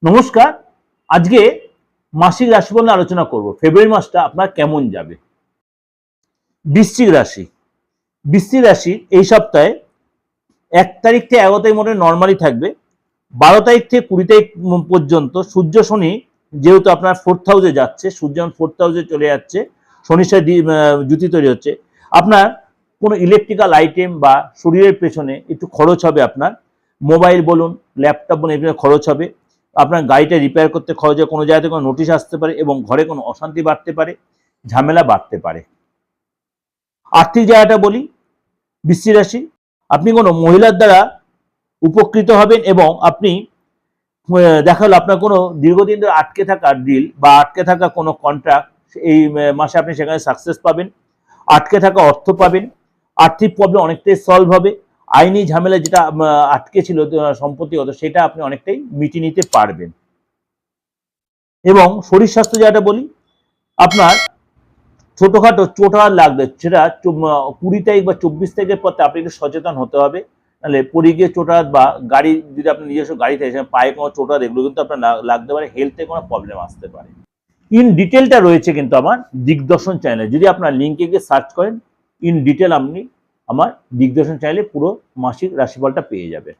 নমস্কার। আজকে মাসিক রাশিফল নিয়ে আলোচনা করব। ফেব্রুয়ারি মাসটা আপনার কেমন যাবে। বৃশ্চিক রাশি। বৃশ্চিক রাশি এই সপ্তাহে 1 তারিখ থেকে 11 তারিখ মধ্যে নর্মালি থাকবে। 12 তারিখ থেকে 20 তারিখ পর্যন্ত সূর্য শনি যেহেতু আপনার 4th হাউসে যাচ্ছে, সূর্য 4th হাউসে চলে যাচ্ছে, শনির সাথে জুতি তৈরি হচ্ছে। আপনার কোনো ইলেকট্রিক্যাল আইটেম বা শরীরের পেছনে একটু খরচ হবে। আপনার মোবাইল বলুন, ল্যাপটপ বলুন, এগুলো খরচ হবে। আপনার গাড়িটা রিপেয়ার করতে খরচ হয়, কোনো জায়গাতে কোনো নোটিশ আসতে পারে এবং ঘরে কোনো অশান্তি বাড়তে পারে, ঝামেলা বাড়তে পারে। আর্থিক জায়গাটা বলি, বৃশ্চিক রাশি আপনি কোনো মহিলার দ্বারা উপকৃত হবেন এবং আপনি দেখা হলো আপনার কোনো দীর্ঘদিন ধরে আটকে থাকা ডিল বা আটকে থাকা কোনো কন্ট্রাক্ট এই মাসে আপনি সেখানে সাকসেস পাবেন। আটকে থাকা অর্থ পাবেন। আর্থিক প্রবলেম অনেকটাই সলভ হবে। আইনি ঝামেলা যেটা আটকে ছিল সম্পত্তিগত, সেটা আপনি অনেকটাই মিটিয়ে নিতে পারবেন। এবং শরীর স্বাস্থ্য যেটা বলি, আপনার ছোটখাটো চোট লাগবে, সেটা 20 তারিখ বা 24 তারিখের পর আপনি একটু সচেতন হতে হবে। নাহলে পড়ে গিয়ে চোটাঘাত বা গাড়ি যদি আপনার নিজস্ব গাড়ি থাকে সেখানে পায়ে কোনো চোটাঘাত, এগুলো কিন্তু আপনার লাগতে পারে, হেলথে কোনো প্রবলেম আসতে পারে। ইন ডিটেলটা রয়েছে কিন্তু আমার দিগদর্শন চ্যানেলে। যদি আপনার লিঙ্কে গিয়ে সার্চ করেন, ইন ডিটেল আপনি আমার দিগদর্শন চ্যানেলে পুরো মাসিক রাশিফলটা পেয়ে যাবেন।